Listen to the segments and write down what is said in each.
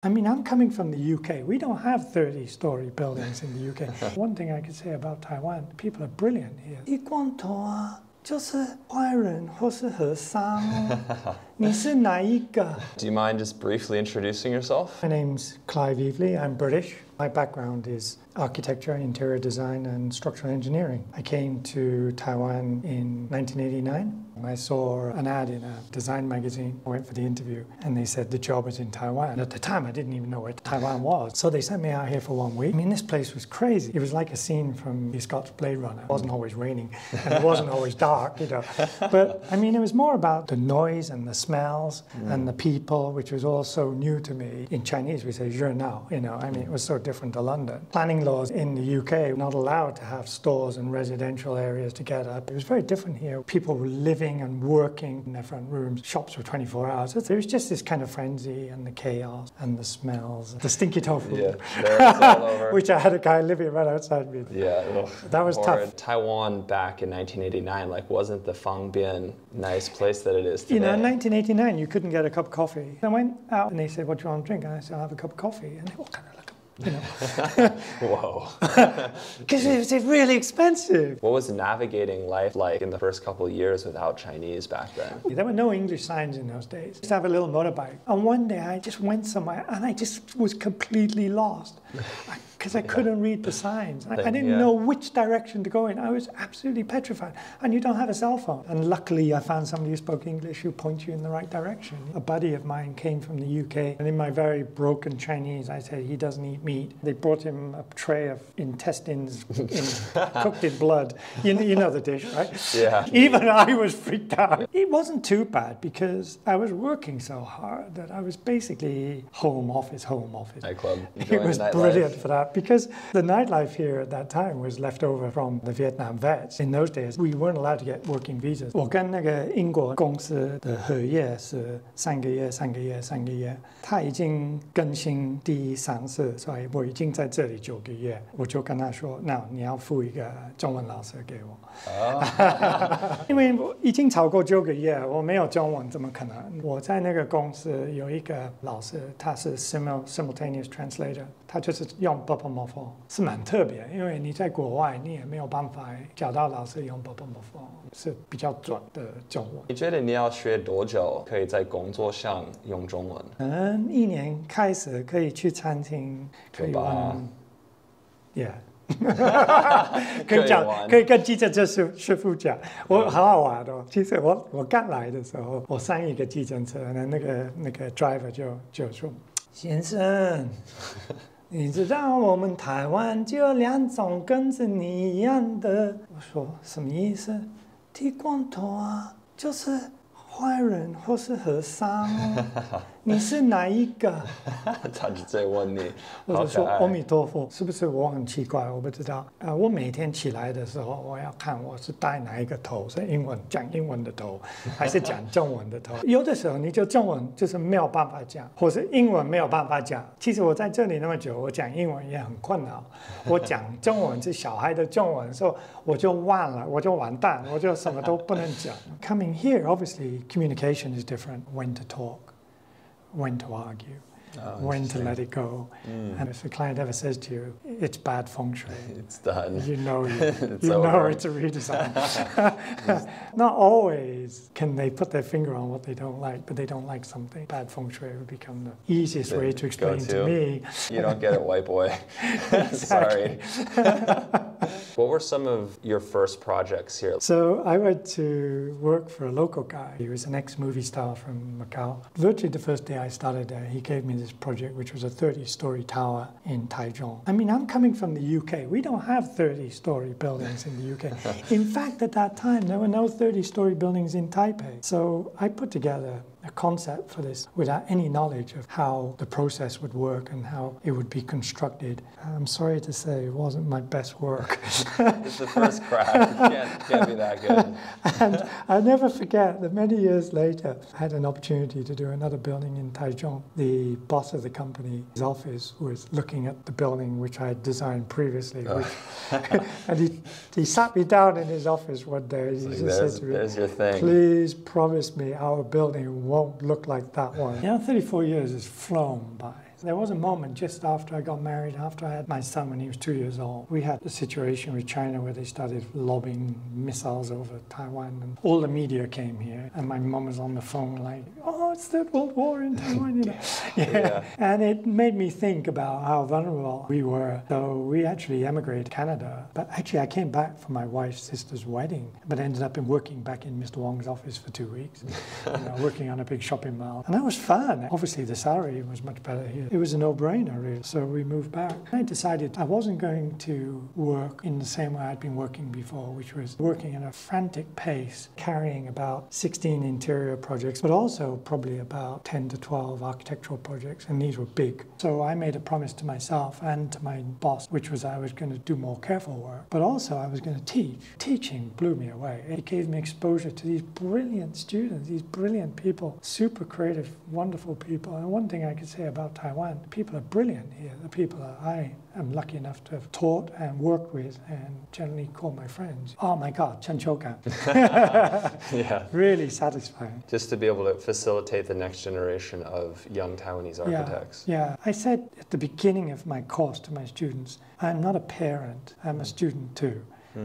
I mean, I'm coming from the UK. We don't have 30-story buildings in the UK. One thing I could say about Taiwan, people are brilliant here. 一光头啊，就是坏人或是和尚。你是哪一个？ Do you mind just briefly introducing yourself? My name's Clive. I'm British. My background is architecture, interior design, and structural engineering. I came to Taiwan in 1989. I saw an ad in a design magazine. I went for the interview, and they said the job was in Taiwan. And at the time, I didn't even know where Taiwan was. So they sent me out here for 1 week. I mean, this place was crazy. It was like a scene from the Scott's Blade Runner. It wasn't always raining, and it wasn't always dark, you know. But, I mean, it was more about the noise and the smells and the people, which was all so new to me. In Chinese, we say, 热闹, you know. I mean, it was so different to London. Planning laws in the UK were not allowed to have stores and residential areas together. It was very different here. People were living and working in their front rooms. Shops were 24 hours. There was just this kind of frenzy and the chaos and the smells. The stinky tofu. Yeah, it's all over. Which I had a guy living right outside me. Yeah, that was tough. Taiwan back in 1989, like, wasn't the Fangbian nice place that it is today? You know, in 1989, you couldn't get a cup of coffee. I went out and they said, what do you want to drink? And I said, I'll have a cup of coffee. And they all kind of look, you know. Whoa. Because it was really expensive. What was navigating life like in the first couple of years without Chinese back then? There were no English signs in those days. I used to have a little motorbike. And one day I just went somewhere and I just was completely lost. Because I couldn't read the signs. I didn't know which direction to go in. I was absolutely petrified. And you don't have a cell phone. And luckily I found somebody who spoke English who pointed you in the right direction. A buddy of mine came from the UK. And in my very broken Chinese, I said, he doesn't eat meat. They brought him a tray of intestines cooked in blood. You know the dish, right? Yeah. Even I was freaked out. It wasn't too bad because I was working so hard that I was basically home office. Nightclub. It was brilliant for that because the nightlife here at that time was left over from the Vietnam vets. In those days, we weren't allowed to get working visas. 我跟那个英国公司的合约是3个月，他已经更新第3次，所以我已经在这里9个月，我就跟他说，那你要付一个中文老师给我。因为我已经超过9个月，我没有中文，怎么可能？我在那个公司有一个老师，他是 simultaneous translator， 他就是用 bopomofo， 是蛮特别，因为你在国外你也没有办法找到老师用 bopomofo， 是比较准的中文。你觉得你要学多久可以在工作上用中文？可能1年开始可以去餐厅，可以玩 ，yeah。可以讲，可以跟记者师傅讲，我好好玩哦。其实我刚来的时候，我上一个计程车，那个 driver 就说，先生，你知道我们台湾就有2种跟着你一样的。我说什么意思？剃光头啊，就是坏人或是和尚。你是哪一个？他就在问你，我就说阿弥陀佛，是不是我很奇怪？我不知道。我每天起来的时候，我要看我是戴哪一个头，是讲英文的头，还是讲中文的头？有的时候你就中文就是没有办法讲，或是英文没有办法讲。其实我在这里那么久，我讲英文也很困难。我讲中文是小孩的中文，所以我就忘了，我就完蛋，我就什么都不能讲。Coming here, obviously, communication is different. When to talk. When to argue, when to let it go. And if a client ever says to you, it's bad feng shui, it's done. You know it's a redesign. Not always can they put their finger on what they don't like, but they don't like something. Bad feng shui would become the easiest way to explain to me. You don't get it, white boy. Sorry. What were some of your first projects here? So I went to work for a local guy. He was an ex-movie star from Macau. Virtually the first day I started there, he gave me this project, which was a 30-story tower in Taiwan. I mean, I'm coming from the UK. We don't have 30-story buildings in the UK. In fact, at that time, there were no 30-story buildings in Taipei. So I put together a concept for this without any knowledge of how the process would work and how it would be constructed. I'm sorry to say it wasn't my best work. It's the first craft. It can't be that good. And I'll never forget that many years later, I had an opportunity to do another building in Taichung. The boss of the company, his office was looking at the building which I had designed previously. And he sat me down in his office one day. He just said to me, there's your thing. Please promise me our building won't look like that one. 34 years has flown by. There was a moment just after I got married, after I had my son when he was 2 years old. We had a situation with China where they started lobbing missiles over Taiwan, and all the media came here, and my mum was on the phone like, oh, it's Third World War in Taiwan, you know. Yeah. And it made me think about how vulnerable we were. So we actually emigrated to Canada, but actually I came back for my wife's sister's wedding, but ended up working back in Mr. Wong's office for 2 weeks, working on a big shopping mall. And that was fun. Obviously the salary was much better here. It was a no-brainer really, so we moved back. I decided I wasn't going to work in the same way I'd been working before, which was working at a frantic pace, carrying about 16 interior projects, but also probably about 10 to 12 architectural projects, and these were big. So I made a promise to myself and to my boss, which was I was going to do more careful work, but also I was going to teach. Teaching blew me away. It gave me exposure to these brilliant students, these brilliant people, super creative, wonderful people. And one thing I could say about Taiwan, people are brilliant here. The people that I am lucky enough to have taught and worked with and generally call my friends. Oh my God, 成就感. Yeah. Really satisfying. Just to be able to facilitate the next generation of young Taiwanese architects. Yeah. I said at the beginning of my course to my students, I'm not a parent, I'm a student too.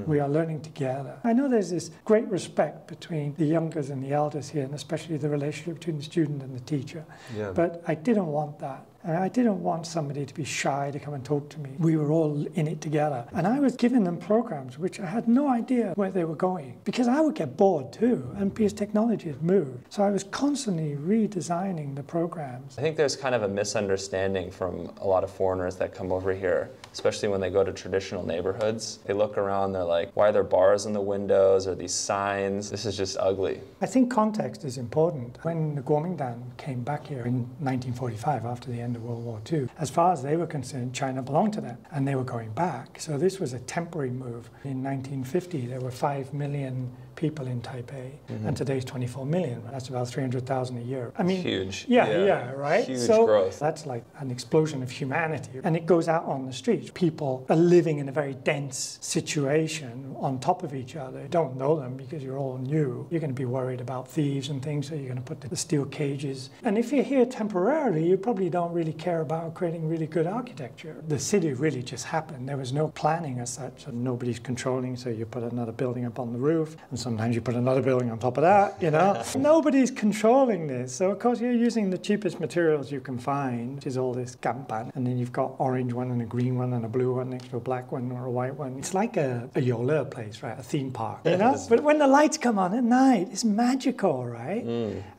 We are learning together. I know there's this great respect between the youngers and the elders here, and especially the relationship between the student and the teacher. Yeah. But I didn't want that. I didn't want somebody to be shy to come and talk to me. We were all in it together. And I was giving them programs which I had no idea where they were going, because I would get bored too, and because technology has moved. So I was constantly redesigning the programs. I think there's kind of a misunderstanding from a lot of foreigners that come over here, especially when they go to traditional neighborhoods. They look around, they're like, why are there bars in the windows or these signs? This is just ugly. I think context is important. When the Kuomintang came back here in 1945 after the end of World War II, as far as they were concerned, China belonged to them and they were going back. So this was a temporary move. In 1950, there were 5 million people in Taipei, and today's 24 million. That's about 300,000 a year. I mean, huge. Yeah, right? Huge so growth. That's like an explosion of humanity. And it goes out on the streets. People are living in a very dense situation on top of each other. You don't know them because you're all new. You're going to be worried about thieves and things, so you're going to put the steel cages. And if you're here temporarily, you probably don't really care about creating really good architecture. The city really just happened. There was no planning as such, and nobody's controlling, so you put another building up on the roof, and sometimes you put another building on top of that, you know. Nobody's controlling this. So of course you're using the cheapest materials you can find, which is all this gampan. And then you've got orange one and a green one and a blue one next to a black one or a white one. It's like a Yoler place, right? A theme park, you know. But when the lights come on at night, it's magical, right?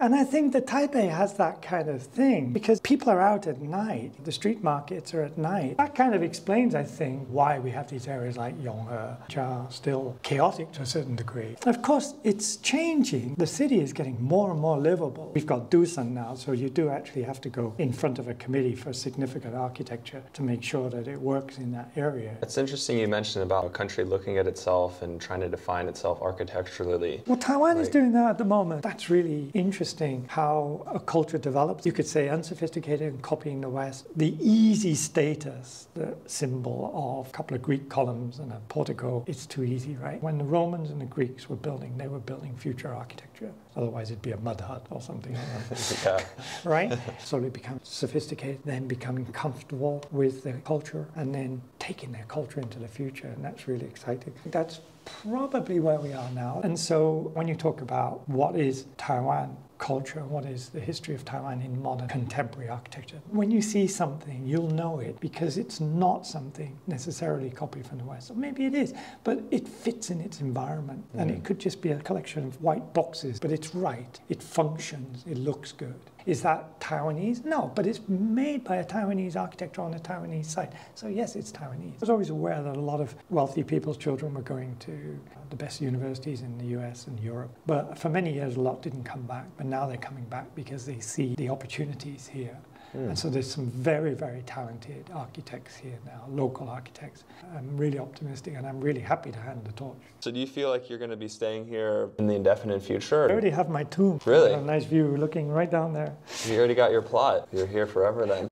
And I think that Taipei has that kind of thing because people are out at night. The street markets are at night. That kind of explains, I think, why we have these areas like Yonghe, which are still chaotic to a certain degree. Of course, it's changing. The city is getting more and more livable. We've got Dusan now, so you do actually have to go in front of a committee for significant architecture to make sure that it works in that area. It's interesting you mentioned about a country looking at itself and trying to define itself architecturally. Well, Taiwan is doing that at the moment. That's really interesting how a culture develops. You could say unsophisticated and copying the West. The easy status, the symbol of a couple of Greek columns and a portico, it's too easy, right? When the Romans and the Greeks were building, they were building future architecture. Otherwise, it'd be a mud hut or something like that. Yeah. Right? Slowly become sophisticated, then becoming comfortable with their culture, and then taking their culture into the future. And that's really exciting. That's probably where we are now. And so when you talk about what is Taiwan culture, what is the history of Taiwan in modern contemporary architecture, when you see something, you'll know it because it's not something necessarily copied from the West. Or maybe it is, but it fits in its environment. And it could just be a collection of white boxes, but it's right. It functions. It looks good. Is that Taiwanese? No, but it's made by a Taiwanese architect on a Taiwanese site. So yes, it's Taiwanese. I was always aware that a lot of wealthy people's children were going to the best universities in the US and Europe. But for many years, a lot didn't come back. But now they're coming back because they see the opportunities here. And so there's some very, very talented architects here now, local architects. I'm really optimistic and I'm really happy to hand the torch. So do you feel like you're going to be staying here in the indefinite future? I already have my tomb. Really? A nice view looking right down there. You already got your plot. You're here forever then.